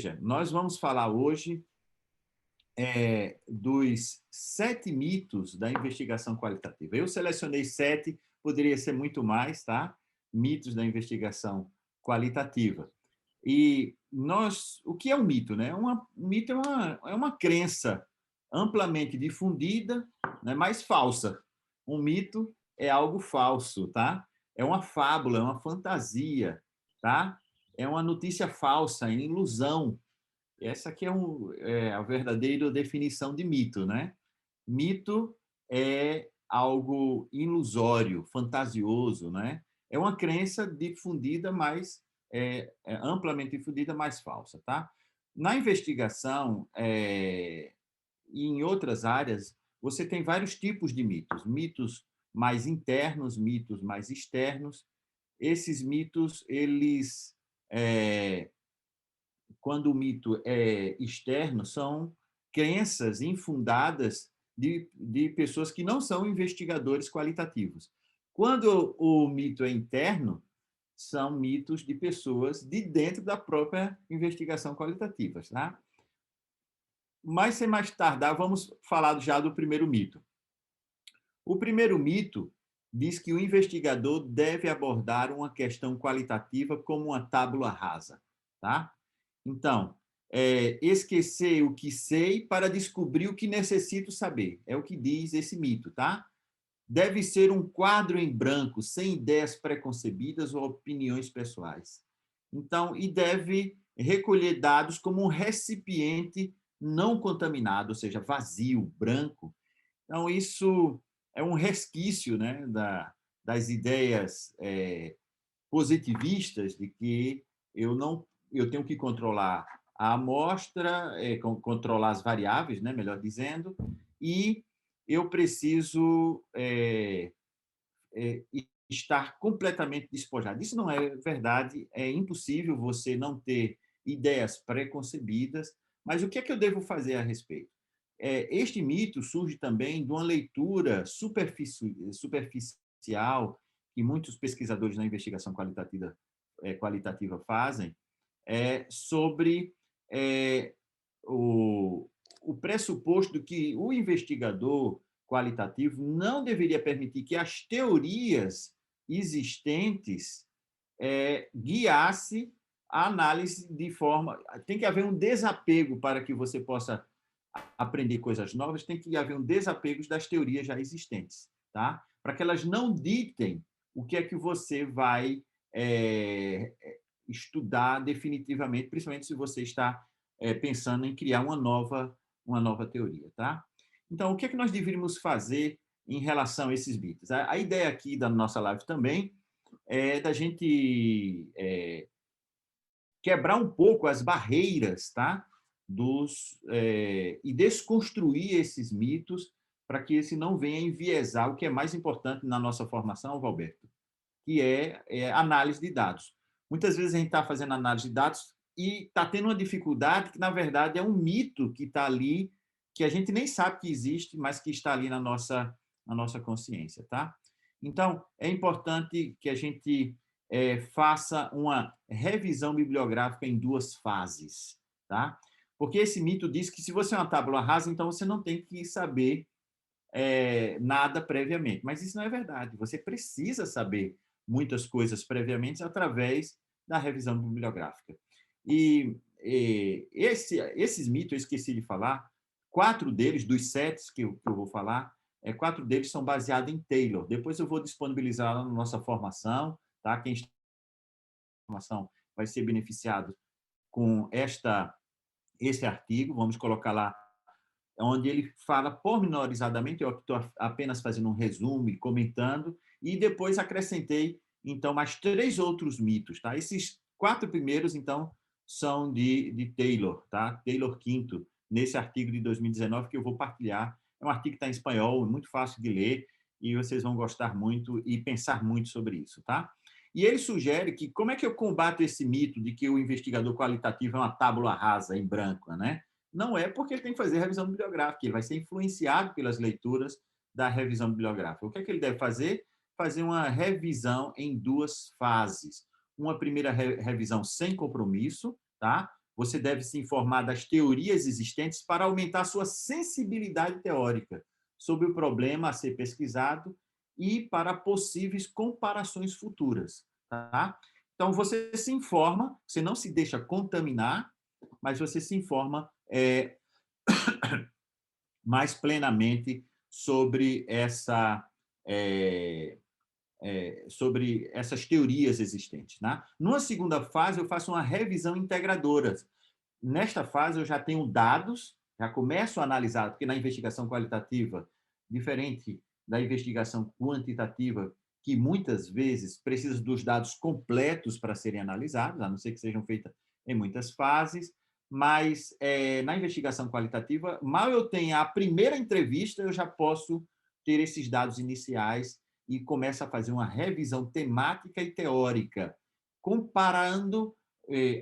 Veja, nós vamos falar hoje dos 7 mitos da investigação qualitativa. Eu selecionei 7, poderia ser muito mais, tá? Mitos da investigação qualitativa. E o que é um mito, né? Um mito é uma crença amplamente difundida, né, mas falsa. Um mito é algo falso, tá? É uma fábula, é uma fantasia, tá? É uma notícia falsa, é ilusão. Essa aqui é a verdadeira definição de mito, né? Mito é algo ilusório, fantasioso, né? É uma crença difundida, mas amplamente difundida, mas falsa, tá? Na investigação e em outras áreas, você tem vários tipos de mitos. Mitos mais internos, mitos mais externos. Esses mitos, eles quando o mito é externo, são crenças infundadas de pessoas que não são investigadores qualitativos. Quando o mito é interno, são mitos de pessoas de dentro da própria investigação qualitativa. Tá? Mas, sem mais tardar, vamos falar já do primeiro mito. O primeiro mito diz que o investigador deve abordar uma questão qualitativa como uma tábula rasa. Tá? Então, esquecer o que sei para descobrir o que necessito saber. É o que diz esse mito, tá? Deve ser um quadro em branco, sem ideias preconcebidas ou opiniões pessoais. Então, e deve recolher dados como um recipiente não contaminado, ou seja, vazio, branco. Então, isso é um resquício, né, das ideias positivistas de que eu tenho que controlar a amostra, controlar as variáveis, né, melhor dizendo, e eu preciso estar completamente despojado. Isso não é verdade, é impossível você não ter ideias preconcebidas, mas o que é que eu devo fazer a respeito? Este mito surge também de uma leitura superficial que muitos pesquisadores na investigação qualitativa fazem, sobre o, o pressuposto de que o investigador qualitativo não deveria permitir que as teorias existentes guiasse a análise de forma... Tem que haver um desapego para que você possa aprender coisas novas, tem que haver um desapego das teorias já existentes, tá? Para que elas não ditem o que é que você vai estudar definitivamente, principalmente se você está pensando em criar uma nova teoria, tá? Então, o que é que nós deveríamos fazer em relação a esses mitos? A ideia aqui da nossa live também é da gente quebrar um pouco as barreiras, tá? E desconstruir esses mitos para que esse não venha enviesar o que é mais importante na nossa formação, Valberto, que é análise de dados. Muitas vezes a gente está fazendo análise de dados e está tendo uma dificuldade que, na verdade, é um mito que está ali, que a gente nem sabe que existe, mas que está ali na nossa consciência. Tá? Então, é importante que a gente faça uma revisão bibliográfica em 2 fases. Tá? Porque esse mito diz que se você é uma tábula rasa, então você não tem que saber nada previamente. Mas isso não é verdade. Você precisa saber muitas coisas previamente através da revisão bibliográfica. Esses mitos, eu esqueci de falar, 4 deles, dos 7 que eu vou falar, 4 deles são baseados em Taylor. Depois eu vou disponibilizar lá na nossa formação, tá? Quem está na formação vai ser beneficiado com esse artigo. Vamos colocar lá onde ele fala pormenorizadamente, eu estou apenas fazendo um resumo e comentando, e depois acrescentei, então, mais 3 outros mitos. Tá? Esses 4 primeiros, então, são de Taylor, tá? Taylor Quinto, nesse artigo de 2019 que eu vou partilhar. É um artigo que está em espanhol, é muito fácil de ler, e vocês vão gostar muito e pensar muito sobre isso. Tá? E ele sugere que como é que eu combato esse mito de que o investigador qualitativo é uma tábula rasa em branco, né? Não é porque ele tem que fazer revisão bibliográfica, ele vai ser influenciado pelas leituras da revisão bibliográfica. O que é que ele deve fazer? Fazer uma revisão em 2 fases. Uma primeira revisão sem compromisso, tá? você deve se informar das teorias existentes para aumentar sua sensibilidade teórica sobre o problema a ser pesquisado e para possíveis comparações futuras. Tá? Então, você se informa, você não se deixa contaminar, mas você se informa mais plenamente sobre é, sobre essas teorias existentes. Né? Numa segunda fase, eu faço uma revisão integradora. Nesta fase, eu já tenho dados, já começo a analisar, porque na investigação qualitativa, diferente da investigação quantitativa, que muitas vezes precisa dos dados completos para serem analisados, a não ser que sejam feitas em muitas fases, mas na investigação qualitativa, mal eu tenha a primeira entrevista, eu já posso ter esses dados iniciais e começo a fazer uma revisão temática e teórica, comparando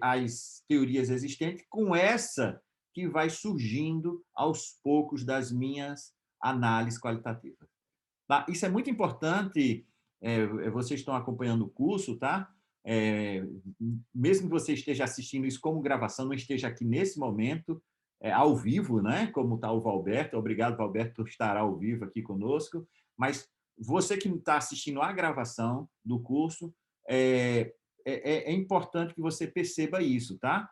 as teorias existentes com essa que vai surgindo aos poucos das minhas análises qualitativas. Tá? Isso é muito importante, vocês estão acompanhando o curso, tá? Mesmo que você esteja assistindo isso como gravação, não esteja aqui nesse momento, ao vivo, né? Como está o Valberto, obrigado, Valberto, por estar ao vivo aqui conosco, mas você que está assistindo a gravação do curso, é importante que você perceba isso, tá?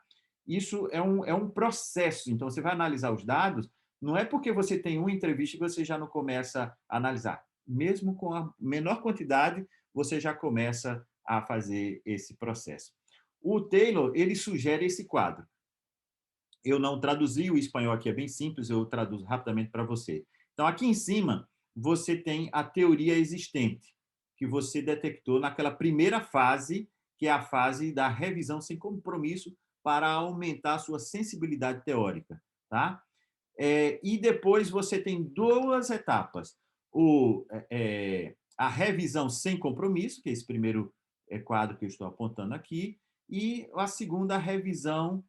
Isso é um processo, então você vai analisar os dados, não é porque você tem uma entrevista que você já não começa a analisar. Mesmo com a menor quantidade, você já começa a fazer esse processo. O Taylor, ele sugere esse quadro. Eu não traduzi, o espanhol aqui é bem simples, eu traduzo rapidamente para você. Então, aqui em cima, você tem a teoria existente, que você detectou naquela primeira fase, que é a fase da revisão sem compromisso para aumentar a sua sensibilidade teórica. Tá? E depois você tem duas etapas. A revisão sem compromisso, que é esse primeiro quadro que eu estou apontando aqui, e a segunda, a revisão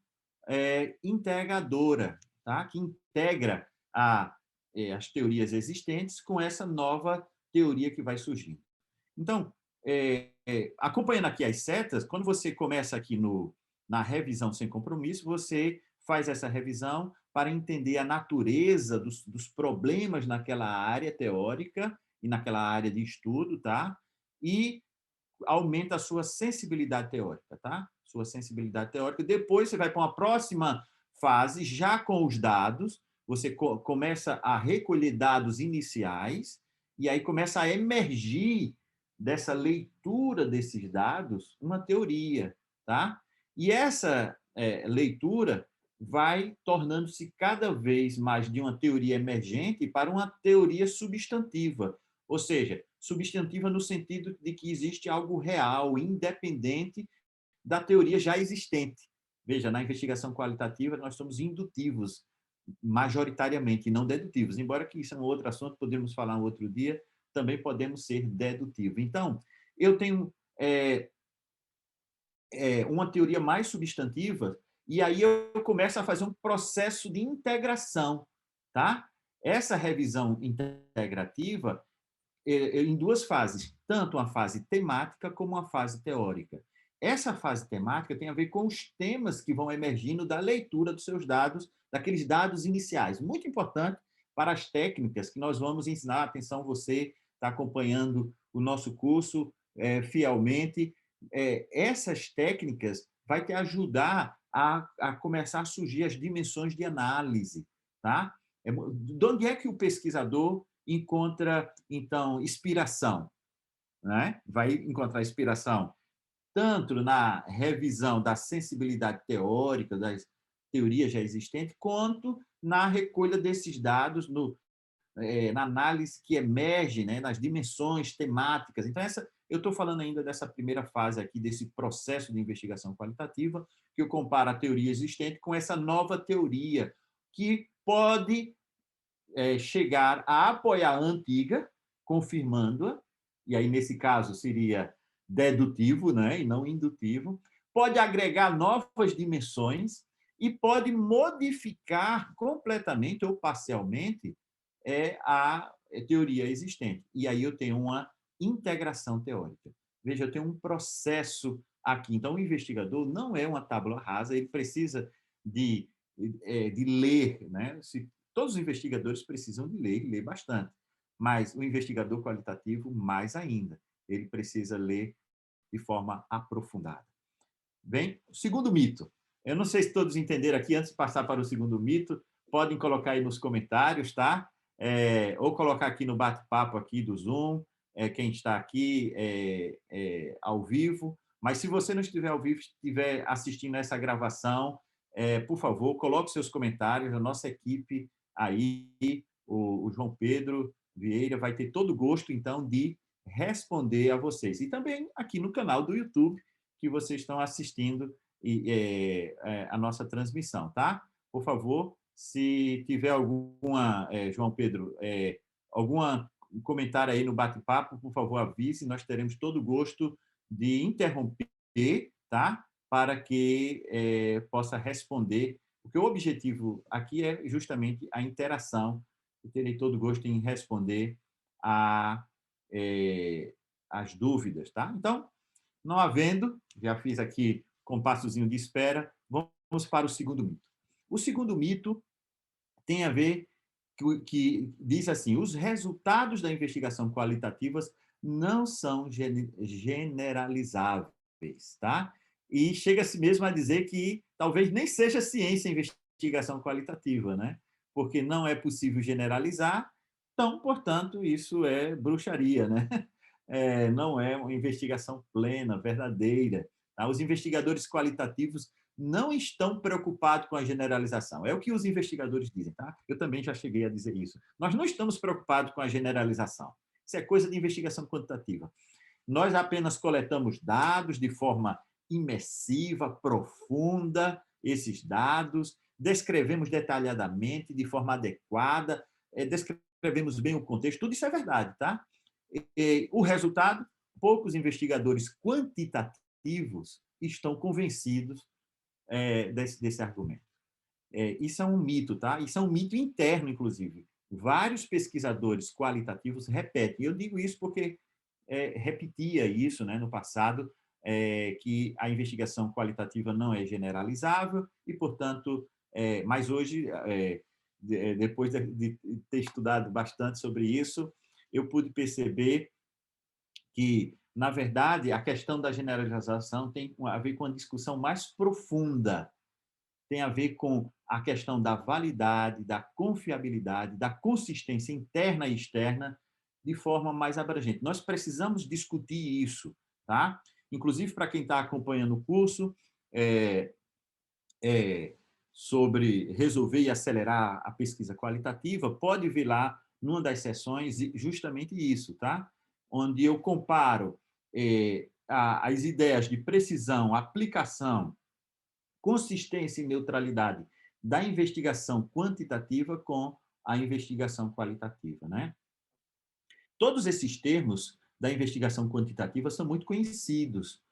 integradora, tá? Que integra as teorias existentes com essa nova teoria que vai surgindo. Então, acompanhando aqui as setas, quando você começa aqui na revisão sem compromisso, você faz essa revisão para entender a natureza dos problemas naquela área teórica e naquela área de estudo, tá? E aumenta a sua sensibilidade teórica, tá? Sua sensibilidade teórica. Depois você vai para uma próxima fase, já com os dados, você começa a recolher dados iniciais e aí começa a emergir dessa leitura desses dados uma teoria, tá? E essa leitura vai tornando-se cada vez mais de uma teoria emergente para uma teoria substantiva, ou seja, substantiva no sentido de que existe algo real, independente da teoria já existente. Veja, na investigação qualitativa, nós somos indutivos, majoritariamente, e não dedutivos. Embora que isso é um outro assunto, podemos falar um outro dia, também podemos ser dedutivos. Então, eu tenho uma teoria mais substantiva, e aí eu começo a fazer um processo de integração. Tá? Essa revisão integrativa em duas fases, tanto uma fase temática como uma fase teórica. Essa fase temática tem a ver com os temas que vão emergindo da leitura dos seus dados, daqueles dados iniciais. Muito importante para as técnicas que nós vamos ensinar. Atenção, você está acompanhando o nosso curso fielmente. Essas técnicas vai te ajudar a começar a surgir as dimensões de análise. Tá? De onde é que o pesquisador encontra, então, inspiração? Né? Vai encontrar inspiração tanto na revisão da sensibilidade teórica, das teorias já existentes, quanto na recolha desses dados, na análise que emerge, né, nas dimensões temáticas. Então, eu estou falando ainda dessa primeira fase aqui, desse processo de investigação qualitativa, que eu comparo a teoria existente com essa nova teoria, que pode chegar a apoiar a antiga, confirmando-a, e aí, nesse caso, seria dedutivo, né, e não indutivo, pode agregar novas dimensões e pode modificar completamente ou parcialmente a teoria existente. E aí eu tenho uma integração teórica. Veja, eu tenho um processo aqui. Então, o investigador não é uma tábua rasa, ele precisa de ler, né? Todos os investigadores precisam de ler e ler bastante, mas o investigador qualitativo, mais ainda, ele precisa ler de forma aprofundada. Bem, o segundo mito. Eu não sei se todos entenderam aqui, antes de passar para o segundo mito, podem colocar aí nos comentários, tá? Ou colocar aqui no bate-papo aqui do Zoom, quem está aqui ao vivo. Mas se você não estiver ao vivo, estiver assistindo essa gravação, por favor, coloque seus comentários. A nossa equipe aí, o João Pedro Vieira, vai ter todo o gosto, então, de responder a vocês. E também aqui no canal do YouTube, que vocês estão assistindo a nossa transmissão, tá? Por favor, se tiver alguma, João Pedro, algum comentário aí no bate-papo, por favor, avise, nós teremos todo o gosto de interromper, tá? Para que possa responder, porque o objetivo aqui é justamente a interação, e terei todo o gosto em responder as dúvidas, tá? Então, não havendo, já fiz aqui compassozinho de espera, vamos para o segundo mito. O segundo mito tem a ver que diz assim: os resultados da investigação qualitativas não são generalizáveis, tá? E chega-se mesmo a dizer que talvez nem seja ciência a investigação qualitativa, né? Porque não é possível generalizar, então, portanto, isso é bruxaria, né? Não é uma investigação plena, verdadeira. Tá? Os investigadores qualitativos não estão preocupados com a generalização. É o que os investigadores dizem, tá? Eu também já cheguei a dizer isso. Nós não estamos preocupados com a generalização. Isso é coisa de investigação quantitativa. Nós apenas coletamos dados de forma imersiva, profunda, esses dados, descrevemos detalhadamente, de forma adequada, descrevemos bem o contexto, tudo isso é verdade, tá? O resultado, poucos investigadores quantitativos estão convencidos desse argumento. Isso é um mito, tá? Isso é um mito interno, inclusive. Vários pesquisadores qualitativos repetem. Eu digo isso porque repetia isso, né, no passado, que a investigação qualitativa não é generalizável e, portanto, mas hoje, depois de ter estudado bastante sobre isso, eu pude perceber que, na verdade, a questão da generalização tem a ver com uma discussão mais profunda, tem a ver com a questão da validade, da confiabilidade, da consistência interna e externa de forma mais abrangente. Nós precisamos discutir isso, tá? Inclusive, para quem está acompanhando o curso, sobre resolver e acelerar a pesquisa qualitativa, pode ver lá, numa das sessões, justamente isso, tá? Onde eu comparo as ideias de precisão, aplicação, consistência e neutralidade da investigação quantitativa com a investigação qualitativa, né? Todos esses termos da investigação quantitativa são muito conhecidos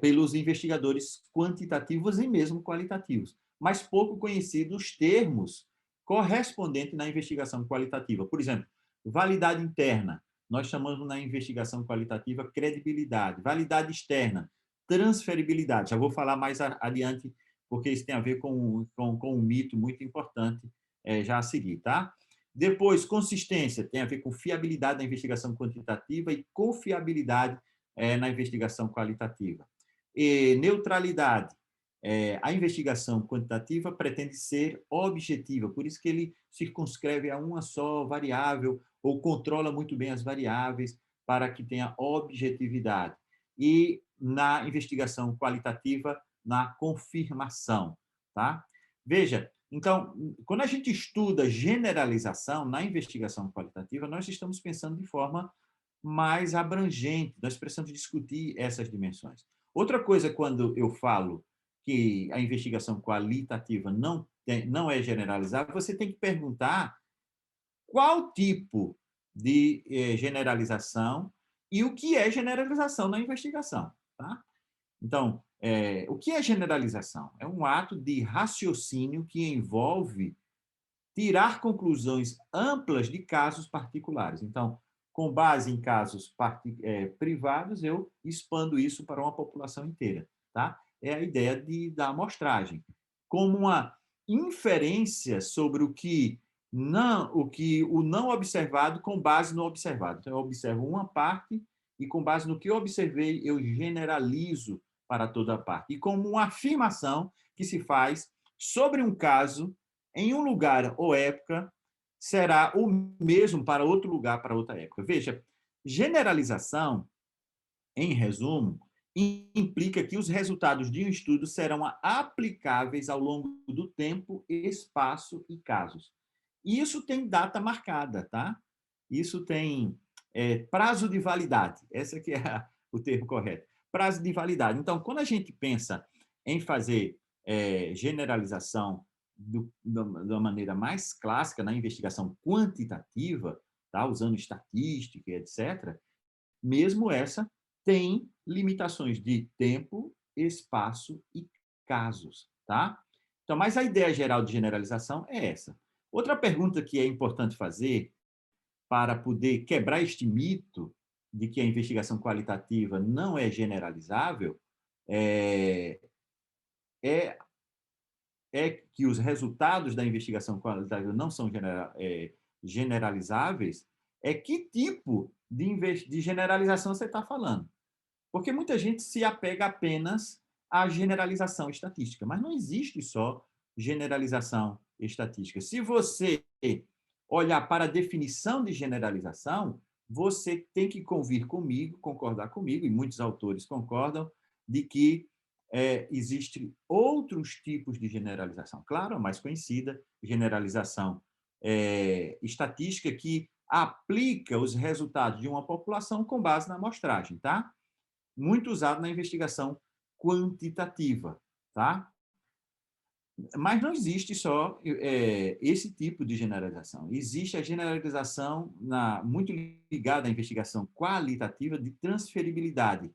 pelos investigadores quantitativos e mesmo qualitativos, mas pouco conhecidos os termos correspondentes na investigação qualitativa. Por exemplo, validade interna, nós chamamos na investigação qualitativa credibilidade. Validade externa, transferibilidade. Já vou falar mais adiante, porque isso tem a ver com um mito muito importante já a seguir, tá? Depois, consistência, tem a ver com fiabilidade da investigação quantitativa e confiabilidade na investigação qualitativa. E neutralidade, a investigação quantitativa pretende ser objetiva, por isso que ele circunscreve a uma só variável ou controla muito bem as variáveis para que tenha objetividade. E na investigação qualitativa, na confirmação, tá? Veja, então, quando a gente estuda generalização na investigação qualitativa, nós estamos pensando de forma mais abrangente, nós precisamos discutir essas dimensões. Outra coisa, quando eu falo que a investigação qualitativa não é generalizável, você tem que perguntar qual tipo de generalização e o que é generalização na investigação, tá? Então, o que é generalização? É um ato de raciocínio que envolve tirar conclusões amplas de casos particulares. Então, com base em casos privados, eu expando isso para uma população inteira, tá? É a ideia da amostragem. como uma inferência sobre o não observado com base no observado. Então, eu observo uma parte e, com base no que eu observei, eu generalizo para toda a parte. E como uma afirmação que se faz sobre um caso, em um lugar ou época, será o mesmo para outro lugar, para outra época. Veja, generalização, em resumo, implica que os resultados de um estudo serão aplicáveis ao longo do tempo, espaço e casos. E isso tem data marcada, tá? Isso tem prazo de validade. Esse aqui é o termo correto. Prazo de validade. Então, quando a gente pensa em fazer generalização da maneira mais clássica na investigação quantitativa, tá? Usando estatística, etc., mesmo essa tem limitações de tempo, espaço e casos, tá? Então, mas a ideia geral de generalização é essa. Outra pergunta que é importante fazer para poder quebrar este mito de que a investigação qualitativa não é generalizável é, é, é que os resultados da investigação qualitativa não são generalizáveis, é que tipo de generalização você está falando. Porque muita gente se apega apenas à generalização estatística, mas não existe só generalização estatística. Se você olhar para a definição de generalização, você tem que convir comigo, concordar comigo, e muitos autores concordam, de que existem outros tipos de generalização. Claro, a mais conhecida, generalização estatística, que aplica os resultados de uma população com base na amostragem, tá? Muito usado na investigação quantitativa, tá? Mas não existe só esse tipo de generalização. Existe a generalização muito ligada à investigação qualitativa de transferibilidade,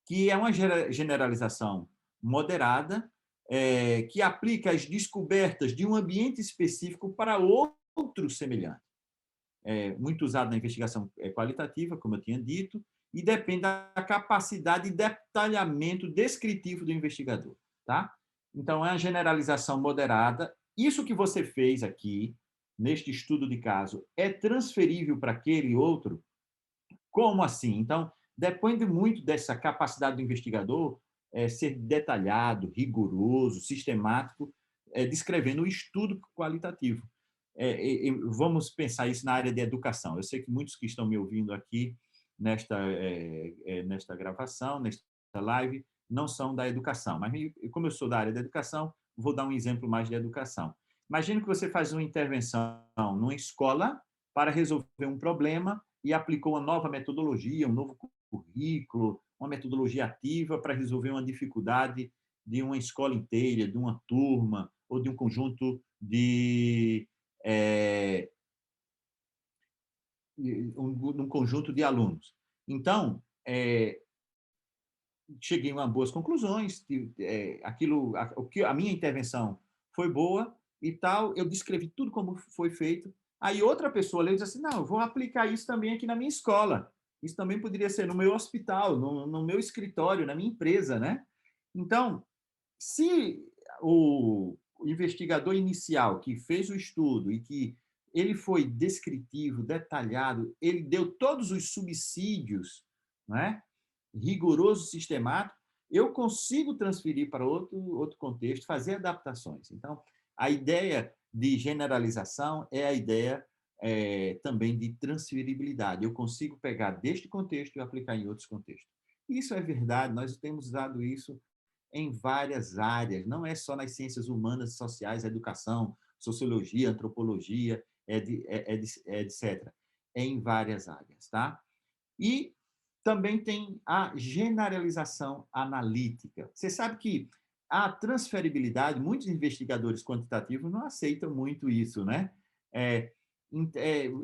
que é uma generalização moderada, que aplica as descobertas de um ambiente específico para outro semelhante. Muito usado na investigação qualitativa, como eu tinha dito, e depende da capacidade de detalhamento descritivo do investigador, tá? Então, é uma generalização moderada. Isso que você fez aqui, neste estudo de caso, é transferível para aquele outro? Como assim? Então, depende muito dessa capacidade do investigador ser detalhado, rigoroso, sistemático, descrevendo o estudo qualitativo. Vamos pensar isso na área de educação. Eu sei que muitos que estão me ouvindo aqui nesta gravação, nesta live, não são da educação. Mas, como eu sou da área da educação, vou dar um exemplo mais de educação. Imagine que você faz uma intervenção numa escola para resolver um problema e aplicou uma nova metodologia, um novo currículo, uma metodologia ativa para resolver uma dificuldade de uma escola inteira, de uma turma ou de um conjunto de um conjunto de alunos. Então, cheguei a boas conclusões, a minha intervenção foi boa e tal, eu descrevi tudo como foi feito. Aí outra pessoa leu e disse assim, não, eu vou aplicar isso também aqui na minha escola. Isso também poderia ser no meu hospital, no meu escritório, na minha empresa, né? Então, se o investigador inicial que fez o estudo e que ele foi descritivo, detalhado, ele deu todos os subsídios, né? Rigoroso, sistemático, eu consigo transferir para outro contexto, fazer adaptações. Então, a ideia de generalização é a ideia também de transferibilidade. Eu consigo pegar deste contexto e aplicar em outros contextos. Isso é verdade, nós temos usado isso em várias áreas, não é só nas ciências humanas, sociais, educação, sociologia, antropologia, etc. É em várias áreas, tá? E também tem a generalização analítica. Você sabe que a transferibilidade, muitos investigadores quantitativos não aceitam muito isso, né?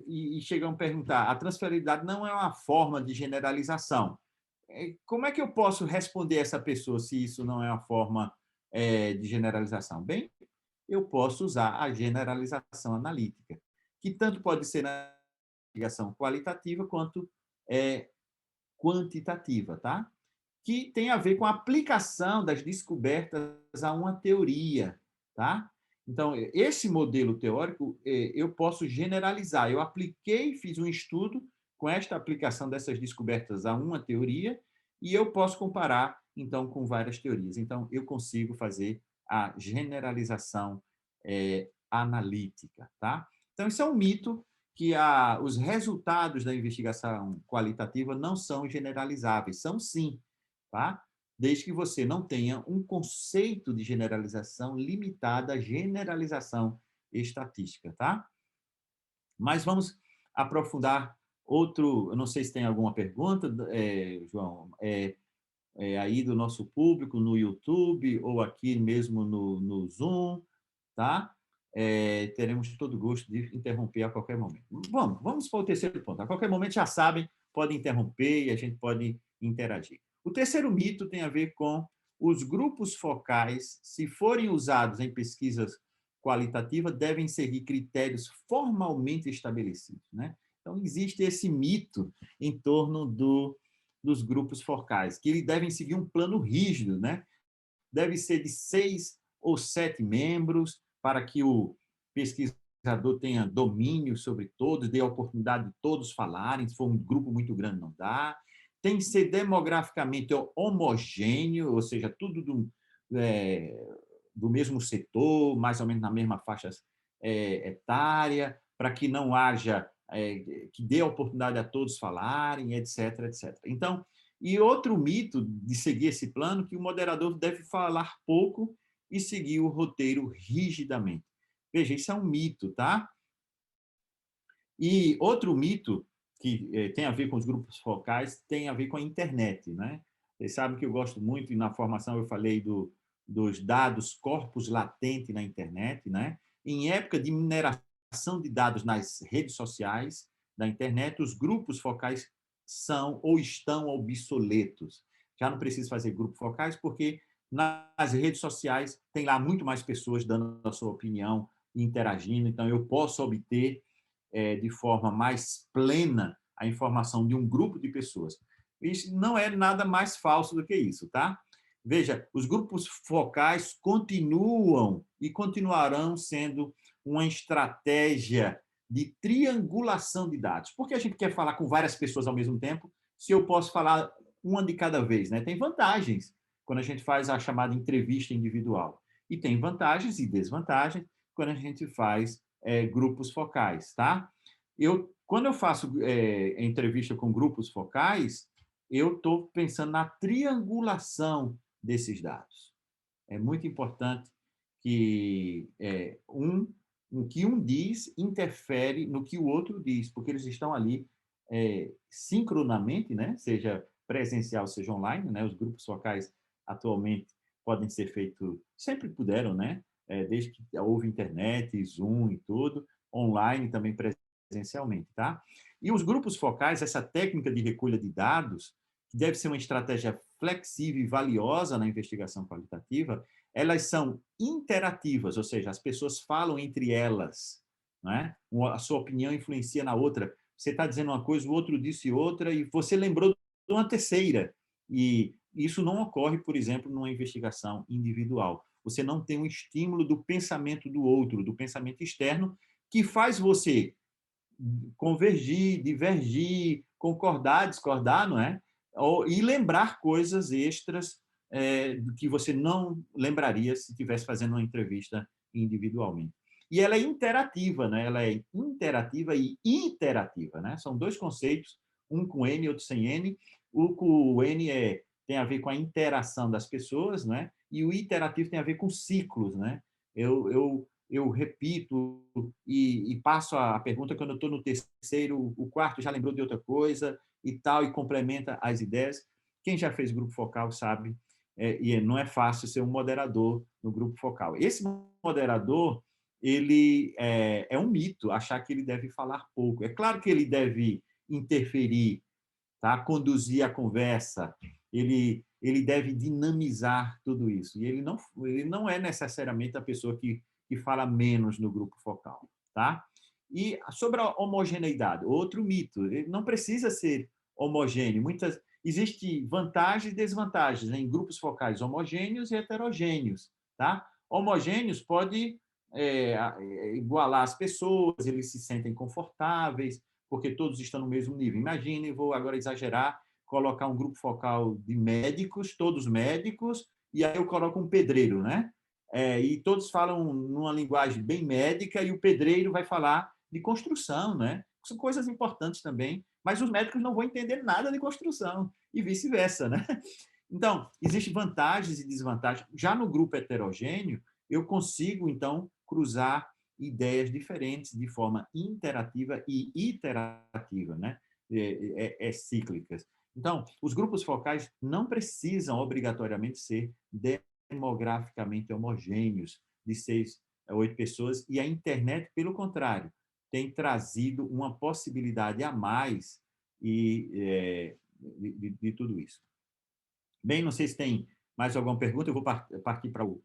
E chegam a perguntar, a transferibilidade não é uma forma de generalização. Como é que eu posso responder essa pessoa se isso não é uma forma de generalização? Bem, eu posso usar a generalização analítica, que tanto pode ser na investigação qualitativa quanto quantitativa, tá? Que tem a ver com a aplicação das descobertas a uma teoria, tá? Então, esse modelo teórico, eu posso generalizar. Eu apliquei, fiz um estudo com esta aplicação dessas descobertas a uma teoria e eu posso comparar, então, com várias teorias. Então, eu consigo fazer a generalização analítica, tá? Então, isso é um mito que os resultados da investigação qualitativa não são generalizáveis. São sim, tá? Desde que você não tenha um conceito de generalização limitado à generalização estatística, tá? Mas vamos aprofundar outro. Eu não sei se tem alguma pergunta, João, aí do nosso público no YouTube ou aqui mesmo no Zoom, tá? Teremos todo gosto de interromper a qualquer momento. Bom, vamos para o terceiro ponto. A qualquer momento, já sabem, podem interromper e a gente pode interagir. O terceiro mito tem a ver com os grupos focais, se forem usados em pesquisas qualitativas, devem seguir critérios formalmente estabelecidos, né? Então, existe esse mito em torno dos grupos focais, que eles devem seguir um plano rígido, né? Deve ser de 6 ou 7 membros, para que o pesquisador tenha domínio sobre todos, dê a oportunidade de todos falarem. Se for um grupo muito grande, não dá. Tem que ser demograficamente homogêneo, ou seja, tudo do mesmo setor, mais ou menos na mesma faixa etária, para que não haja, que dê a oportunidade a todos falarem, etc, etc. Então, e outro mito de seguir esse plano, que o moderador deve falar pouco e seguir o roteiro rigidamente. Veja, isso é um mito, tá? E outro mito que tem a ver com os grupos focais tem a ver com a internet, né? Vocês sabem que eu gosto muito, e na formação eu falei dos dados corpus latente na internet, né? Em época de mineração de dados nas redes sociais da internet, os grupos focais são ou estão obsoletos. Já não preciso fazer grupos focais porque nas redes sociais tem lá muito mais pessoas dando a sua opinião e interagindo, então eu posso obter de forma mais plena a informação de um grupo de pessoas. Isso não é nada mais falso do que isso, tá? Veja, os grupos focais continuam e continuarão sendo uma estratégia de triangulação de dados. Por que a gente quer falar com várias pessoas ao mesmo tempo, se eu posso falar uma de cada vez, né? Tem vantagens quando a gente faz a chamada entrevista individual. E tem vantagens e desvantagens quando a gente faz grupos focais, tá? Quando eu faço entrevista com grupos focais, eu estou pensando na triangulação desses dados. É muito importante que o que um diz interfere no que o outro diz, porque eles estão ali sincronamente, né? Seja presencial, seja online, né? Os grupos focais atualmente podem ser feitos, sempre puderam, né? Desde que houve internet, Zoom e tudo, online também presencialmente, tá? E os grupos focais, essa técnica de recolha de dados, que deve ser uma estratégia flexível e valiosa na investigação qualitativa, elas são interativas, ou seja, as pessoas falam entre elas, né? A sua opinião influencia na outra. Você está dizendo uma coisa, o outro disse outra, e você lembrou de uma terceira. E isso não ocorre, por exemplo, numa investigação individual. Você não tem um estímulo do pensamento do outro, do pensamento externo, que faz você convergir, divergir, concordar, discordar, não é? E lembrar coisas extras que você não lembraria se estivesse fazendo uma entrevista individualmente. E ela é interativa, né? Ela é interativa e iterativa, né? São dois conceitos, um com N e outro sem N. O com o N tem a ver com a interação das pessoas, né? E o iterativo tem a ver com ciclos, né? Eu repito e passo a pergunta quando eu estou no terceiro, o quarto já lembrou de outra coisa e tal, e complementa as ideias. Quem já fez grupo focal sabe, e não é fácil ser um moderador no grupo focal. Esse moderador, ele é um mito, achar que ele deve falar pouco. É claro que ele deve interferir, tá? Conduzir a conversa, ele deve dinamizar tudo isso. E ele não é necessariamente a pessoa que fala menos no grupo focal, tá? E sobre a homogeneidade, outro mito, ele não precisa ser homogêneo. Existem vantagens e desvantagens em grupos focais homogêneos e heterogêneos, tá? Homogêneos pode igualar as pessoas, eles se sentem confortáveis, porque todos estão no mesmo nível. Imagine, vou agora exagerar, colocar um grupo focal de médicos, todos médicos, e aí eu coloco um pedreiro, né? E todos falam numa linguagem bem médica e o pedreiro vai falar de construção, né? São coisas importantes também, mas os médicos não vão entender nada de construção e vice-versa, né? Então, existem vantagens e desvantagens. Já no grupo heterogêneo, eu consigo, então, cruzar ideias diferentes de forma interativa e iterativa, né? Cíclicas. Então, os grupos focais não precisam obrigatoriamente ser demograficamente homogêneos, de 6 a 8 pessoas, e a internet, pelo contrário, tem trazido uma possibilidade a mais de tudo isso. Bem, não sei se tem mais alguma pergunta, eu vou partir para o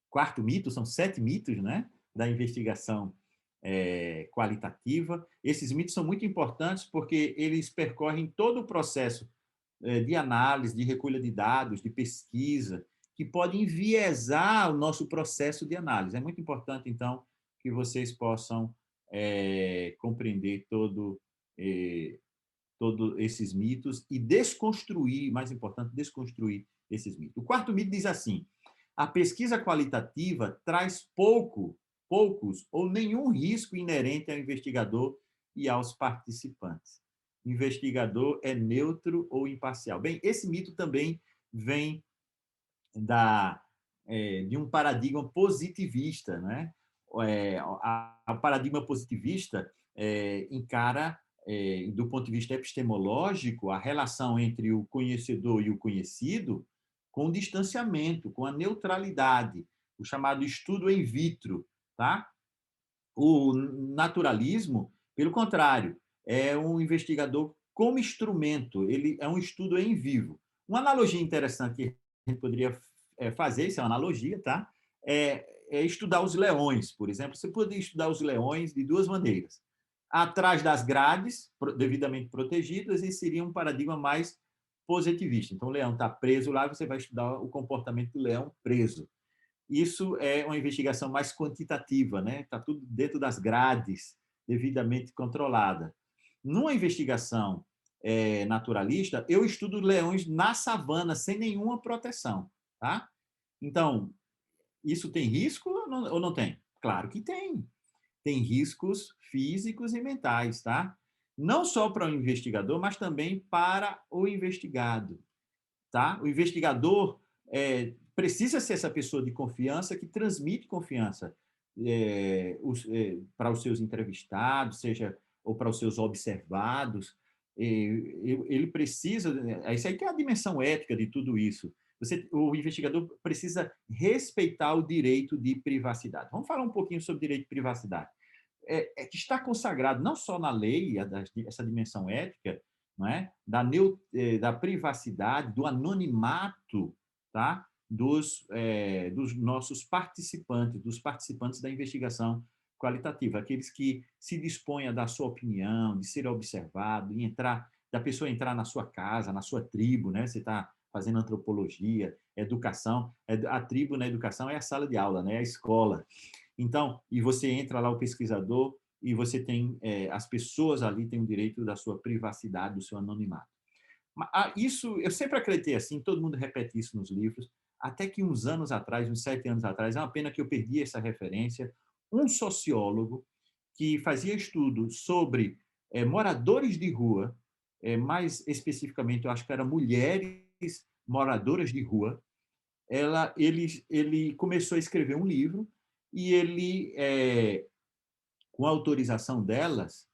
quarto mito, são 7 mitos, né, da investigação qualitativa. Esses mitos são muito importantes porque eles percorrem todo o processo de análise, de recolha de dados, de pesquisa, que pode enviesar o nosso processo de análise. É muito importante, então, que vocês possam compreender todos esses mitos e desconstruir, mais importante, desconstruir esses mitos. O quarto mito diz assim: a pesquisa qualitativa traz poucos ou nenhum risco inerente ao investigador e aos participantes. O investigador é neutro ou imparcial. Bem, esse mito também vem de um paradigma positivista, né? O paradigma positivista encara, do ponto de vista epistemológico, a relação entre o conhecedor e o conhecido com distanciamento, com a neutralidade, o chamado estudo in vitro, tá? O naturalismo, pelo contrário, é um investigador como instrumento, ele é um estudo em vivo. Uma analogia interessante que a gente poderia fazer, isso é uma analogia, tá? É estudar os leões, por exemplo. Você poderia estudar os leões de duas maneiras. Atrás das grades, devidamente protegidas, e seria um paradigma mais positivista. Então, o leão está preso lá, você vai estudar o comportamento do leão preso. Isso é uma investigação mais quantitativa, né? Está tudo dentro das grades, devidamente controlada. Numa investigação naturalista, eu estudo leões na savana, sem nenhuma proteção, tá? Então, isso tem risco ou não tem? Claro que tem. Tem riscos físicos e mentais, tá? Não só para o investigador, mas também para o investigado, tá? O investigador precisa ser essa pessoa de confiança que transmite confiança para os seus entrevistados, seja ou para os seus observados. Ele precisa, isso aí que é a dimensão ética de tudo isso. O investigador precisa respeitar o direito de privacidade. Vamos falar um pouquinho sobre direito de privacidade. Que está consagrado não só na lei, essa dimensão ética, não é? Da privacidade, do anonimato, tá? Dos nossos participantes, dos participantes da investigação qualitativa, aqueles que se dispõem a dar sua opinião, de ser observado, da pessoa entrar na sua casa, na sua tribo, né? Você está fazendo antropologia, educação, a tribo na educação é a sala de aula, né? É a escola. Então, e você entra lá, o pesquisador, e você tem as pessoas ali têm o direito da sua privacidade, do seu anonimato. Isso eu sempre acreditei assim, todo mundo repete isso nos livros, até que uns anos atrás, uns 7 anos atrás, é uma pena que eu perdi essa referência, um sociólogo que fazia estudos sobre moradores de rua, mais especificamente, eu acho que eram mulheres moradoras de rua, ele começou a escrever um livro e ele, com a autorização delas,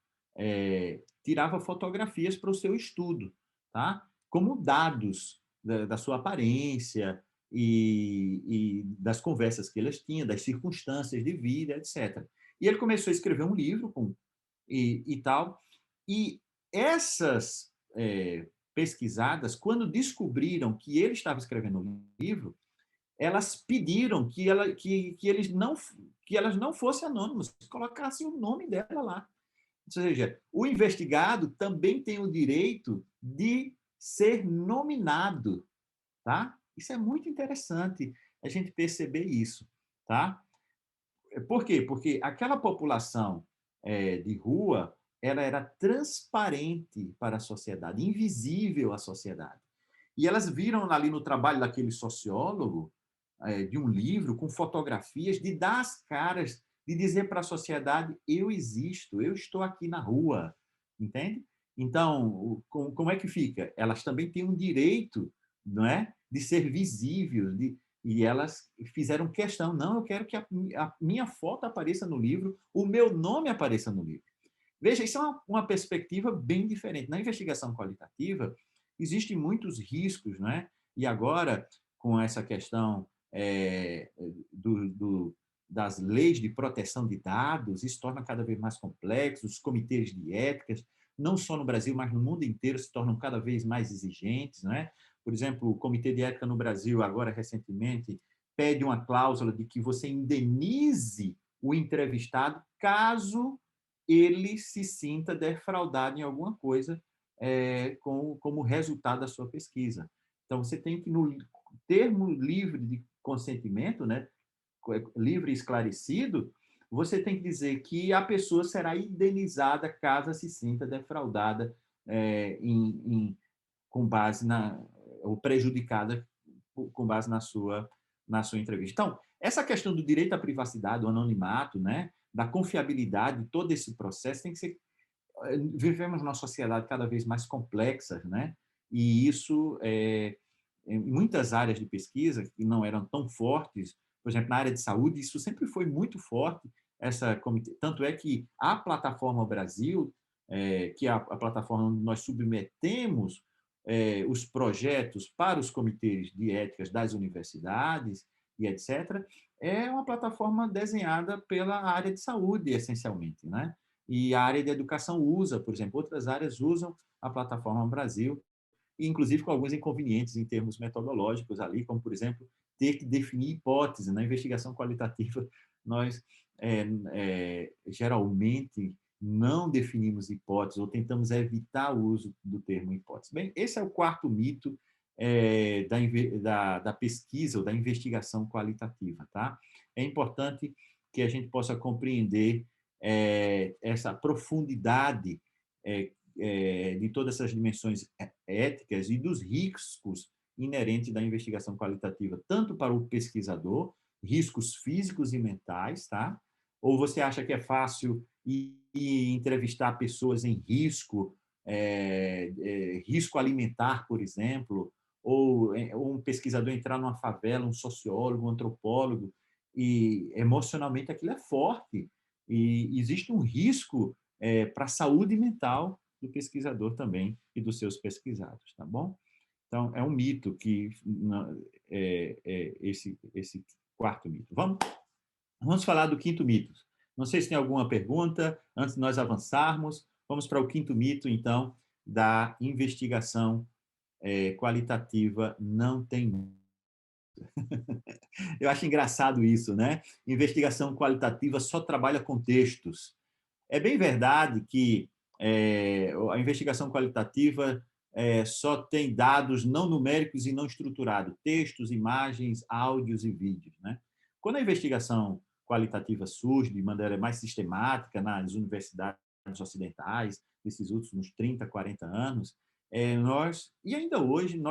tirava fotografias para o seu estudo, tá? Como dados da sua aparência e das conversas que elas tinham, das circunstâncias de vida, etc. E ele começou a escrever um livro e tal, e essas pesquisadas, quando descobriram que ele estava escrevendo um livro, elas pediram que elas não fossem anônimas, que colocassem o nome dela lá. Ou seja, o investigado também tem o direito de ser nominado, tá? Isso é muito interessante a gente perceber isso. tá? Por quê? Porque aquela população de rua, ela era transparente para a sociedade, invisível à sociedade. E elas viram ali no trabalho daquele sociólogo, de um livro, com fotografias, de dar as caras, de dizer para a sociedade: eu existo, eu estou aqui na rua, entende? Então, como é que fica? Elas também têm um direito, não é, de ser visível, e elas fizeram questão: não, eu quero que a minha foto apareça no livro, o meu nome apareça no livro. Veja, isso é uma perspectiva bem diferente. Na investigação qualitativa, existem muitos riscos, não é? E agora, com essa questão do, do, das leis de proteção de dados, isso torna cada vez mais complexo, os comitês de éticas, não só no Brasil, mas no mundo inteiro, se tornam cada vez mais exigentes, não é? Por exemplo, o Comitê de Ética no Brasil, agora recentemente, pede uma cláusula de que você indenize o entrevistado caso ele se sinta defraudado em alguma coisa como resultado da sua pesquisa. Então, você tem que, no termo livre de consentimento, né, livre e esclarecido, você tem que dizer que a pessoa será indenizada caso se sinta defraudada com base ou prejudicada com base na sua entrevista. Então, essa questão do direito à privacidade, do anonimato, né, da confiabilidade, todo esse processo tem que ser. Vivemos numa sociedade cada vez mais complexa, né? E isso, em muitas áreas de pesquisa que não eram tão fortes, por exemplo, na área de saúde, isso sempre foi muito forte. Tanto é que a plataforma Brasil, que é a plataforma onde nós submetemos os projetos para os comitês de éticas das universidades e etc., é uma plataforma desenhada pela área de saúde, essencialmente, né? E a área de educação usa, por exemplo, outras áreas usam a plataforma Brasil, inclusive com alguns inconvenientes em termos metodológicos ali, como, por exemplo, ter que definir hipótese. Na investigação qualitativa, nós geralmente não definimos hipóteses ou tentamos evitar o uso do termo hipótese. Bem, esse é o quarto mito da pesquisa ou da investigação qualitativa. Tá? É importante que a gente possa compreender essa profundidade de todas essas dimensões éticas e dos riscos inerentes da investigação qualitativa, tanto para o pesquisador, riscos físicos e mentais, tá? Ou você acha que é fácil ir entrevistar pessoas em risco, risco alimentar, por exemplo, ou um pesquisador entrar numa favela, um sociólogo, um antropólogo, e emocionalmente aquilo é forte, e existe um risco para a saúde mental do pesquisador também e dos seus pesquisados, tá bom? Então, é um mito que esse quarto mito. Vamos falar do quinto mito. Não sei se tem alguma pergunta antes de nós avançarmos. Vamos para o quinto mito, então, da investigação qualitativa não tem. Eu acho engraçado isso, né? Investigação qualitativa só trabalha com textos. É bem verdade que a investigação qualitativa só tem dados não numéricos e não estruturados, textos, imagens, áudios e vídeos. Né? Quando a investigação qualitativa surge de maneira mais sistemática nas universidades ocidentais, nesses últimos 30, 40 anos, e ainda hoje,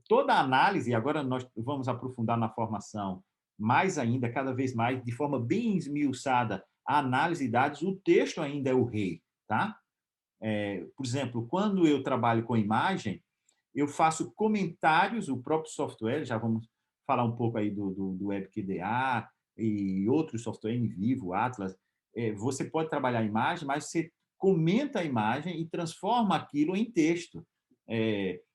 toda a análise, agora nós vamos aprofundar na formação mais ainda, cada vez mais, de forma bem esmiuçada, a análise de dados, o texto ainda é o rei, tá? Por exemplo, quando eu trabalho com imagem, eu faço comentários, o próprio software, já vamos falar um pouco aí do WebQDA e outros softwares, NVivo, Atlas, você pode trabalhar a imagem, mas você comenta a imagem e transforma aquilo em texto.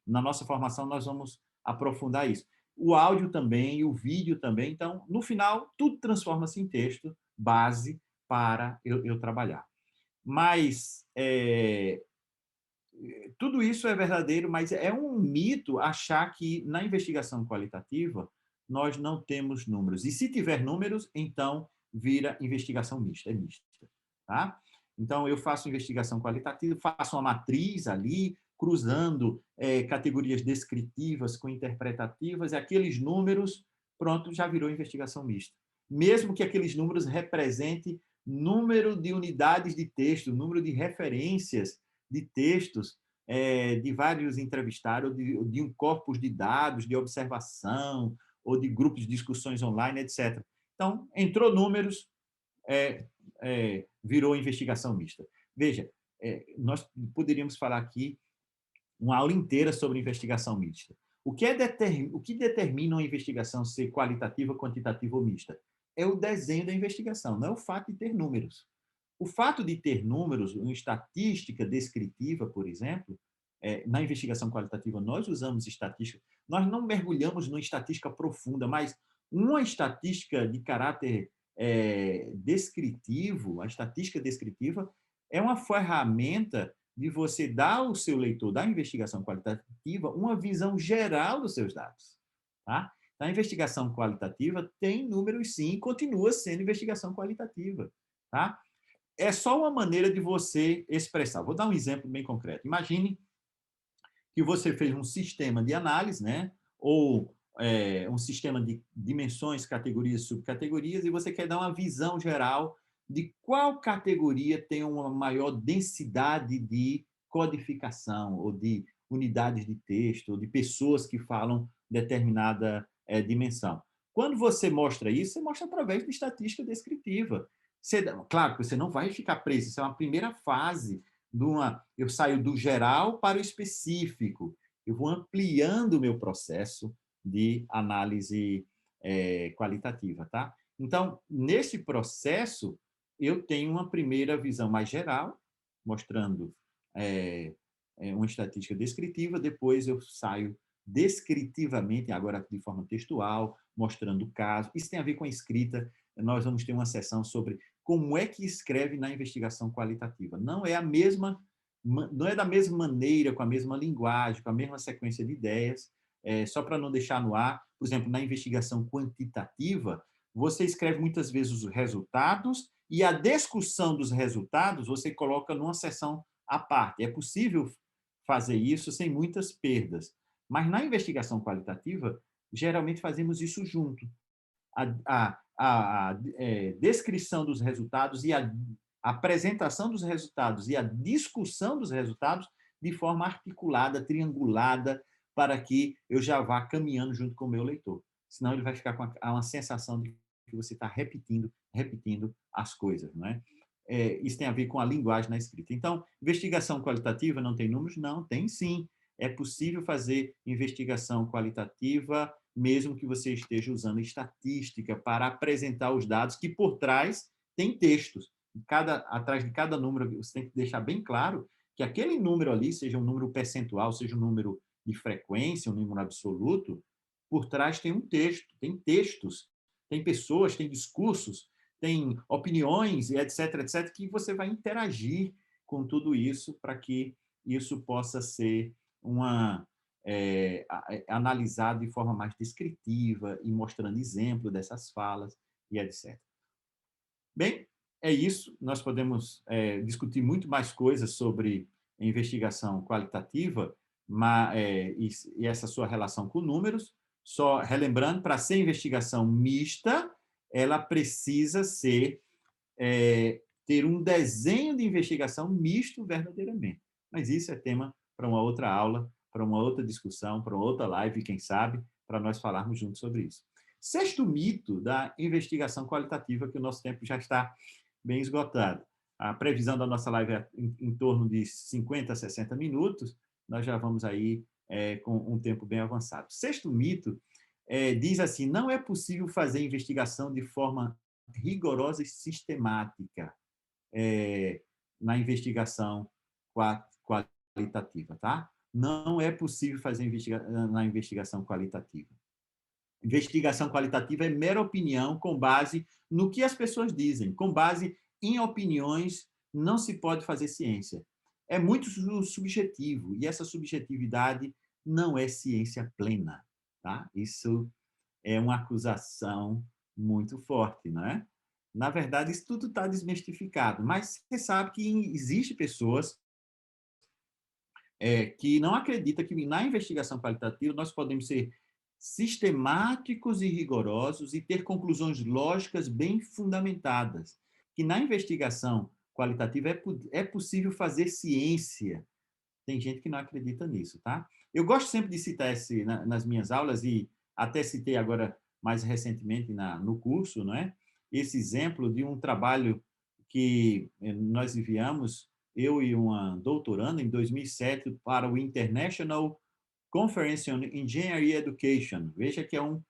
Na nossa formação, nós vamos aprofundar isso. O áudio também, o vídeo também. Então, no final, tudo transforma-se em texto, base para eu trabalhar. Mas tudo isso é verdadeiro, mas é um mito achar que na investigação qualitativa nós não temos números. E se tiver números, então vira investigação mista, é mista. Tá? Então, eu faço investigação qualitativa, faço uma matriz ali, cruzando categorias descritivas com interpretativas, e aqueles números pronto, já virou investigação mista. Mesmo que aqueles números representem número de unidades de texto, número de referências de textos de vários entrevistados, de um corpus de dados, de observação, ou de grupos de discussões online, etc. Então, entrou números, virou investigação mista. Veja, nós poderíamos falar aqui uma aula inteira sobre investigação mista. O que determina uma investigação ser qualitativa, quantitativa ou mista? É o desenho da investigação, não é o fato de ter números. O fato de ter números, uma estatística descritiva, por exemplo, na investigação qualitativa nós usamos estatística, nós não mergulhamos numa estatística profunda, mas uma estatística de caráter descritivo, a estatística descritiva é uma ferramenta de você dar ao seu leitor da investigação qualitativa uma visão geral dos seus dados. Tá? A investigação qualitativa tem números sim e continua sendo investigação qualitativa. Tá? É só uma maneira de você expressar. Vou dar um exemplo bem concreto. Imagine que você fez um sistema de análise, né? Ou um sistema de dimensões, categorias, subcategorias, e você quer dar uma visão geral de qual categoria tem uma maior densidade de codificação, ou de unidades de texto, ou de pessoas que falam determinada dimensão. Quando você mostra isso, você mostra através de estatística descritiva. Claro que você não vai ficar preso, isso é uma primeira fase. Eu saio do geral para o específico. Eu vou ampliando o meu processo de análise qualitativa. Tá? Então, nesse processo, eu tenho uma primeira visão mais geral, mostrando uma estatística descritiva, depois eu saio descritivamente, agora de forma textual, mostrando o caso. Isso tem a ver com a escrita. Nós vamos ter uma sessão sobre como é que escreve na investigação qualitativa. Não é da mesma maneira, com a mesma linguagem, com a mesma sequência de ideias, só para não deixar no ar. Por exemplo, na investigação quantitativa, você escreve muitas vezes os resultados e a discussão dos resultados você coloca numa seção à parte. É possível fazer isso sem muitas perdas. Mas na investigação qualitativa, geralmente fazemos isso junto. A descrição dos resultados e a apresentação dos resultados e a discussão dos resultados de forma articulada, triangulada, para que eu já vá caminhando junto com o meu leitor. Senão ele vai ficar com uma sensação de que você está repetindo as coisas. Não é? Isso tem a ver com a linguagem na escrita. Então, investigação qualitativa não tem números? Não, tem sim. É possível fazer investigação qualitativa mesmo que você esteja usando estatística para apresentar os dados, que por trás tem textos. Atrás de cada número, você tem que deixar bem claro que aquele número ali, seja um número percentual, seja um número de frequência, um número absoluto, por trás tem um texto, tem textos, tem pessoas, tem discursos, tem opiniões, etc., etc., que você vai interagir com tudo isso para que isso possa ser analisado de forma mais descritiva e mostrando exemplo dessas falas e etc. Bem, é isso. Nós podemos discutir muito mais coisas sobre investigação qualitativa e essa sua relação com números. Só relembrando, para ser investigação mista, ela precisa ter um desenho de investigação misto verdadeiramente. Mas isso é tema para uma outra aula, para uma outra discussão, para uma outra live, quem sabe, para nós falarmos juntos sobre isso. Sexto mito da investigação qualitativa, que o nosso tempo já está bem esgotado. A previsão da nossa live é em torno de 50 a 60 minutos, nós já vamos aí com um tempo bem avançado. Sexto mito diz assim, não é possível fazer investigação de forma rigorosa e sistemática na investigação qualitativa, tá? Não é possível fazer na investigação qualitativa. Investigação qualitativa é mera opinião com base no que as pessoas dizem. Com base em opiniões, não se pode fazer ciência. É muito subjetivo, e essa subjetividade não é ciência plena. Tá? Isso é uma acusação muito forte, não é? Na verdade, isso tudo está desmistificado, mas você sabe que existem pessoas que não acreditam que na investigação qualitativa nós podemos ser sistemáticos e rigorosos e ter conclusões lógicas bem fundamentadas. Que na investigação qualitativa é possível fazer ciência. Tem gente que não acredita nisso, tá? Eu gosto sempre de citar nas minhas aulas e até citei agora mais recentemente no curso, não é? Esse exemplo de um trabalho que nós enviamos, eu e uma doutoranda, em 2007, para o International Conference on Engineering Education. Veja que é um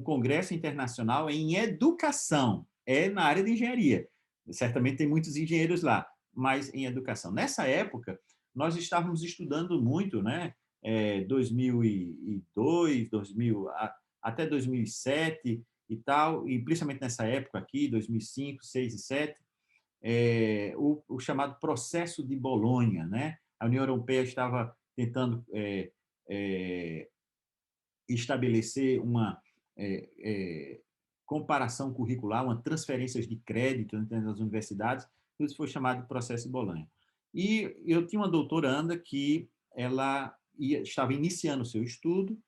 congresso internacional em educação, é na área de engenharia. Certamente tem muitos engenheiros lá, mas em educação. Nessa época, nós estávamos estudando muito, né? 2002, 2000, até 2007 e tal, e principalmente nessa época aqui, 2005, 6 e 7, o chamado processo de Bolonha, né? A União Europeia estava tentando estabelecer uma comparação curricular, uma transferências de crédito entre as universidades, isso foi chamado de processo de Bolonha. E eu tinha uma doutoranda que ela estava iniciando o seu estudo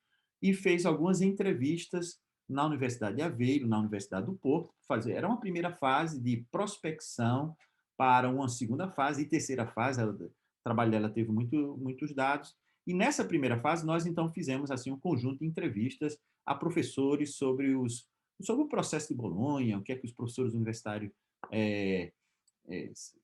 e fez algumas entrevistas na Universidade de Aveiro, na Universidade do Porto. Era uma primeira fase de prospecção para uma segunda fase e terceira fase. O trabalho dela teve muitos dados. E nessa primeira fase, nós então fizemos assim um conjunto de entrevistas a professores sobre o processo de Bolonha, o que é que os professores universitários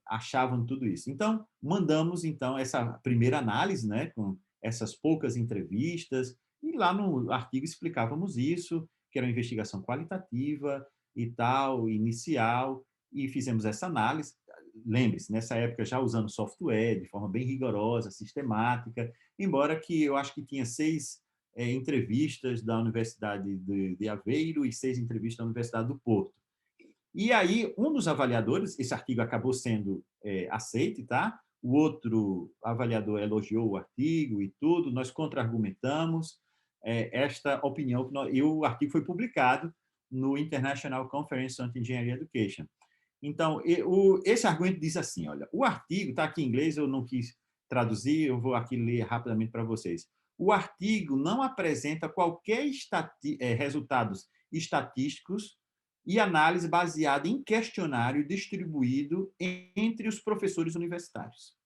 achavam de tudo isso. Então, mandamos então essa primeira análise, né, com essas poucas entrevistas, e lá no artigo explicávamos isso, que era uma investigação qualitativa e tal, inicial, e fizemos essa análise. Lembre-se, nessa época já usando software de forma bem rigorosa, sistemática, embora que eu acho que tinha 6 entrevistas da Universidade de Aveiro e 6 entrevistas da Universidade do Porto. E aí, um dos avaliadores, esse artigo acabou sendo aceito, tá? O outro avaliador elogiou o artigo e tudo, nós contra-argumentamos esta opinião, e o artigo foi publicado no International Conference on Engineering Education. Então, esse argumento diz assim, olha, o artigo, está aqui em inglês, eu não quis traduzir, eu vou aqui ler rapidamente para vocês. O artigo não apresenta qualquer resultados estatísticos e análise baseada em questionário distribuído entre os professores universitários.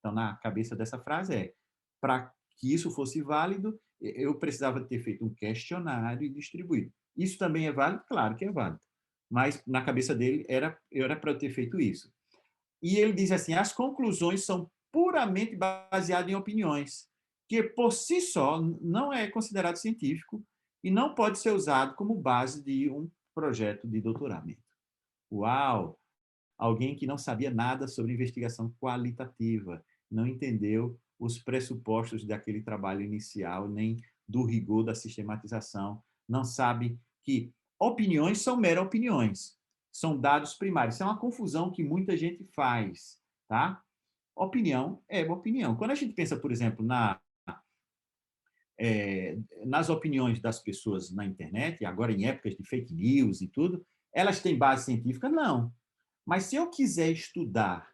Então, na cabeça dessa frase para que isso fosse válido, eu precisava ter feito um questionário e distribuído. Isso também é válido? Claro que é válido. Mas, na cabeça dele, era para eu ter feito isso. E ele diz assim, as conclusões são puramente baseadas em opiniões, que por si só não é considerado científico e não pode ser usado como base de um projeto de doutoramento. Uau! Alguém que não sabia nada sobre investigação qualitativa, não entendeu os pressupostos daquele trabalho inicial, nem do rigor da sistematização, não sabe que opiniões são meras opiniões, são dados primários. Isso é uma confusão que muita gente faz, tá? Opinião é uma opinião. Quando a gente pensa, por exemplo, nas opiniões das pessoas na internet, agora em épocas de fake news e tudo, elas têm base científica? Não. Mas se eu quiser estudar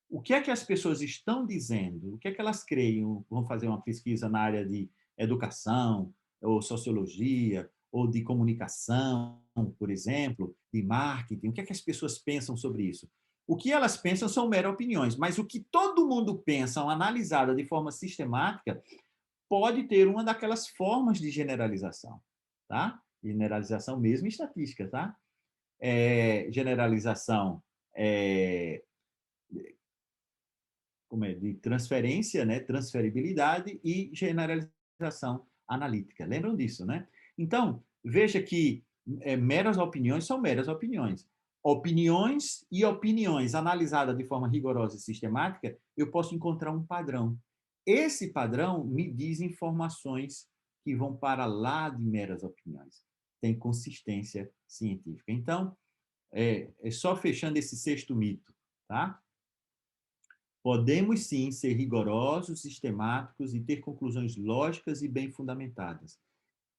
o que é que as pessoas estão dizendo, o que é que elas creem, vão fazer uma pesquisa na área de educação, ou sociologia, ou de comunicação, por exemplo, de marketing, o que é que as pessoas pensam sobre isso? O que elas pensam são meras opiniões, mas o que todo mundo pensa, analisada de forma sistemática, pode ter uma daquelas formas de generalização, tá? Generalização mesmo em estatística, tá? Generalização de transferência, né? Transferibilidade e generalização analítica. Lembram disso, né? Então, veja que meras opiniões são meras opiniões. Opiniões e opiniões analisadas de forma rigorosa e sistemática, eu posso encontrar um padrão. Esse padrão me diz informações que vão para lá de meras opiniões. Tem consistência científica. Então, só fechando esse sexto mito, tá? Podemos sim ser rigorosos, sistemáticos e ter conclusões lógicas e bem fundamentadas.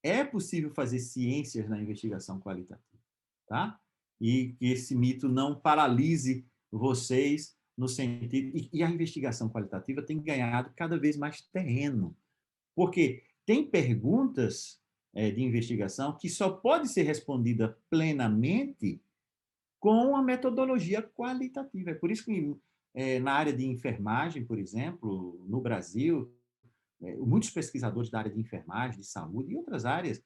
É possível fazer ciências na investigação qualitativa, tá? E que esse mito não paralise vocês no sentido... E a investigação qualitativa tem ganhado cada vez mais terreno, porque tem perguntas de investigação que só pode ser respondida plenamente com a metodologia qualitativa. É por isso que, na área de enfermagem, por exemplo, no Brasil, muitos pesquisadores da área de enfermagem, de saúde e outras áreas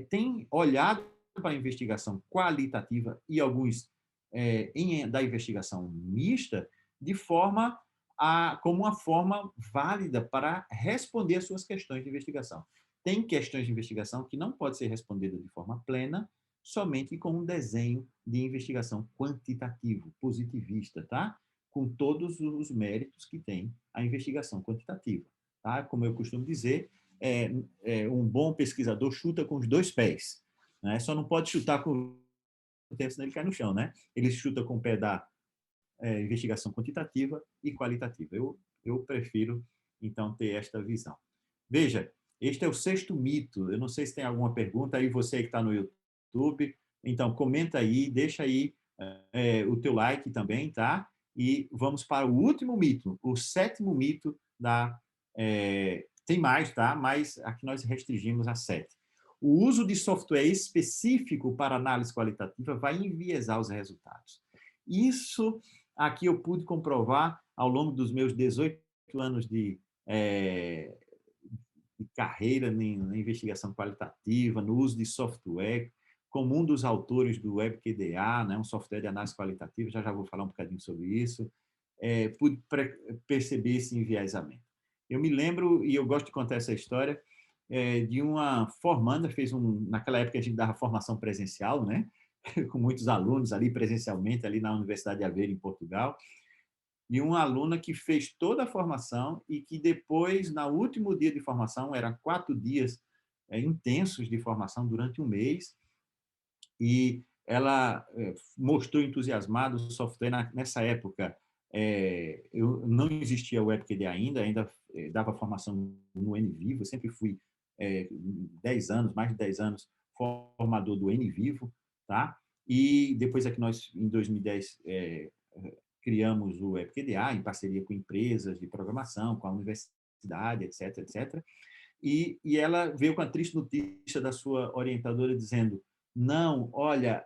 têm olhado para a investigação qualitativa e alguns da investigação mista de forma como uma forma válida para responder às suas questões de investigação. Tem questões de investigação que não pode ser respondida de forma plena, somente com um desenho de investigação quantitativo, positivista, tá? Com todos os méritos que tem a investigação quantitativa. Tá? Como eu costumo dizer, um bom pesquisador chuta com os dois pés. Né? Só não pode chutar com o tempo, senão ele cai no chão. Né? Ele chuta com o pé da investigação quantitativa e qualitativa. Eu prefiro, então, ter esta visão. Veja, este é o 6º mito. Eu não sei se tem alguma pergunta. Aí você que está no YouTube, então comenta aí, deixa aí o teu like também, tá? E vamos para o último mito, o 7º mito da... tem mais, tá? Mas aqui nós restringimos a 7. O uso de software específico para análise qualitativa vai enviesar os resultados. Isso aqui eu pude comprovar ao longo dos meus 18 anos de carreira na investigação qualitativa, no uso de software, como um dos autores do WebQDA, né, um software de análise qualitativa, já vou falar um bocadinho sobre isso, pude perceber esse enviesamento. Eu me lembro, e eu gosto de contar essa história, de uma formanda, naquela época a gente dava formação presencial, né, com muitos alunos ali presencialmente, ali na Universidade de Aveiro, em Portugal, e uma aluna que fez toda a formação e que depois, no último dia de formação, eram 4 dias intensos de formação durante um mês, e ela mostrou entusiasmada o software. Nessa época, não existia o WebQD ainda dava formação no NVivo, eu sempre fui 10 anos, mais de 10 anos, formador do NVivo, tá? E depois é que nós, em 2010, criamos o WebQDA em parceria com empresas de programação, com a universidade, etc, etc. E ela veio com a triste notícia da sua orientadora dizendo: não, olha,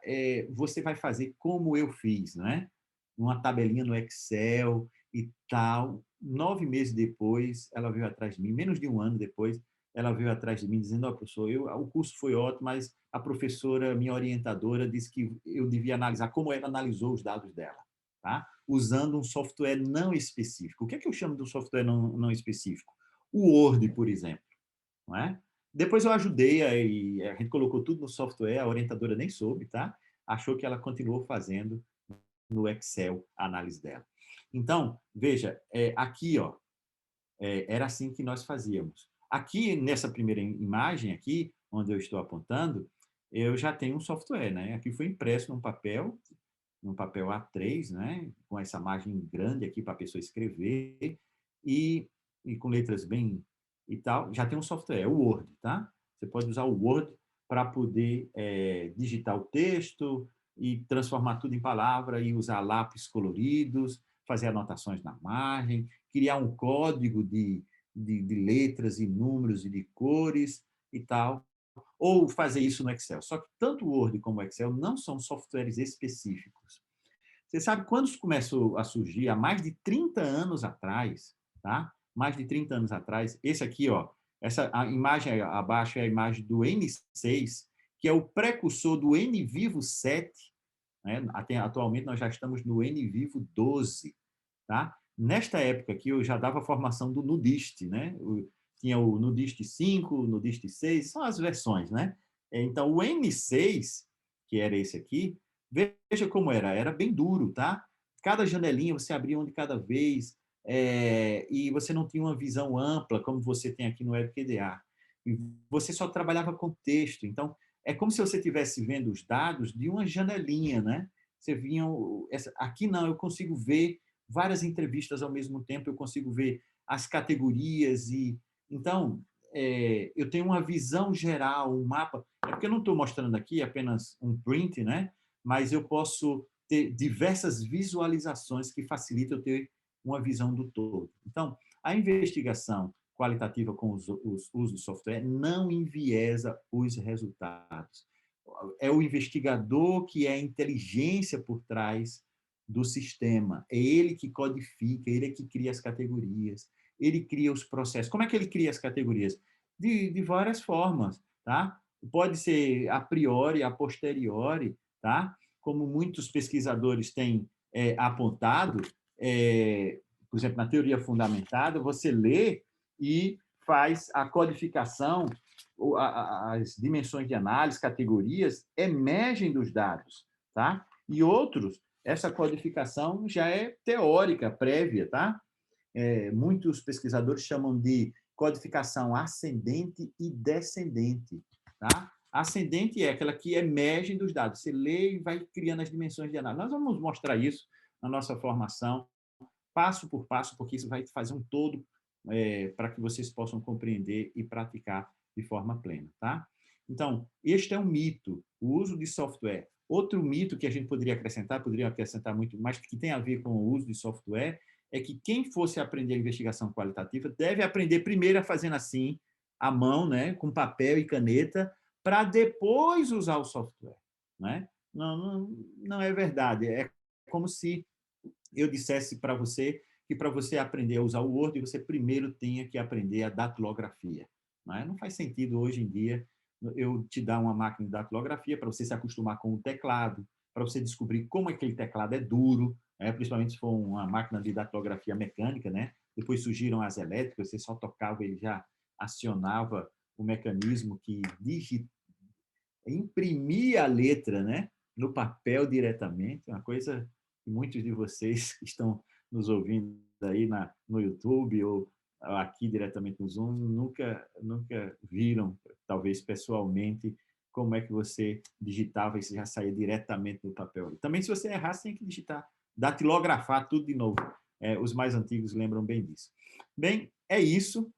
você vai fazer como eu fiz, né? Uma tabelinha no Excel e tal. 9 meses depois, ela veio atrás de mim, menos de um ano depois, ela veio atrás de mim dizendo: ó, professor, o curso foi ótimo, mas a professora, minha orientadora, disse que eu devia analisar como ela analisou os dados dela, tá? Usando um software não específico. O que é que eu chamo de um software não específico? O Word, por exemplo. Não é? Depois eu ajudei, e a gente colocou tudo no software, a orientadora nem soube, tá? Achou que ela continuou fazendo no Excel a análise dela. Então, veja, aqui, ó, era assim que nós fazíamos. Aqui, nessa primeira imagem aqui, onde eu estou apontando, eu já tenho um software, né? Aqui foi impresso num papel A3, né? Com essa margem grande aqui para a pessoa escrever e com letras bem e tal. Já tem um software, o Word, tá? Você pode usar o Word para poder digitar o texto e transformar tudo em palavra e usar lápis coloridos, fazer anotações na margem, criar um código de letras e números e de cores e tal, ou fazer isso no Excel. Só que tanto o Word como o Excel não são softwares específicos. Você sabe quando começou a surgir? Há mais de 30 anos atrás, tá? Mais de 30 anos atrás, esse aqui, ó, a imagem abaixo é a imagem do N6, que é o precursor do NVivo 7, né? Atualmente nós já estamos no NVivo 12, tá? Nesta época aqui eu já dava formação do Nudist, né? Tinha o Nudist 5, o Nudist 6, são as versões, né? Então o N6, que era esse aqui, veja como era bem duro, tá? Cada janelinha você abria um de cada vez, e você não tinha uma visão ampla como você tem aqui no WebQDA. E você só trabalhava com texto, então é como se você estivesse vendo os dados de uma janelinha, né? Você vinha, aqui não, eu consigo ver várias entrevistas ao mesmo tempo, eu consigo ver as categorias e então eu tenho uma visão geral, um mapa. É porque eu não estou mostrando aqui apenas um print, né? Mas eu posso ter diversas visualizações que facilitam eu ter uma visão do todo. Então, a investigação qualitativa com os usos do software não enviesa os resultados. É o investigador que é a inteligência por trás do sistema. É ele que codifica, ele é que cria as categorias, ele cria os processos. Como é que ele cria as categorias? De várias formas, tá? Pode ser a priori, a posteriori, tá? Como muitos pesquisadores têm apontado, por exemplo, na teoria fundamentada, você lê e faz a codificação, as dimensões de análise, categorias, emergem dos dados, tá? E outros, essa codificação já é teórica, prévia, tá? Muitos pesquisadores chamam de codificação ascendente e descendente, tá? Ascendente é aquela que emerge dos dados. Você lê e vai criando as dimensões de análise. Nós vamos mostrar isso na nossa formação, passo por passo, porque isso vai fazer um todo para que vocês possam compreender e praticar de forma plena, tá? Então, este é um mito, o uso de software. Outro mito que a gente poderia acrescentar muito mais, que tem a ver com o uso de software, é que quem fosse aprender a investigação qualitativa deve aprender primeiro a fazendo assim, à mão, né, com papel e caneta, para depois usar o software, né? Não é verdade. É como se eu dissesse para você que para você aprender a usar o Word, você primeiro tenha que aprender a datilografia. Não faz sentido hoje em dia eu te dar uma máquina de datilografia para você se acostumar com o teclado, para você descobrir como aquele teclado é duro, principalmente se for uma máquina de datilografia mecânica, né? Depois surgiram as elétricas, você só tocava, ele já acionava o mecanismo que imprimia a letra, né? No papel diretamente, uma coisa que muitos de vocês que estão nos ouvindo aí no YouTube ou aqui diretamente no Zoom nunca viram, talvez pessoalmente, como é que você digitava e já saía diretamente do papel. Também, se você errar, você tem que digitar, datilografar tudo de novo. Os mais antigos lembram bem disso. Bem, é isso.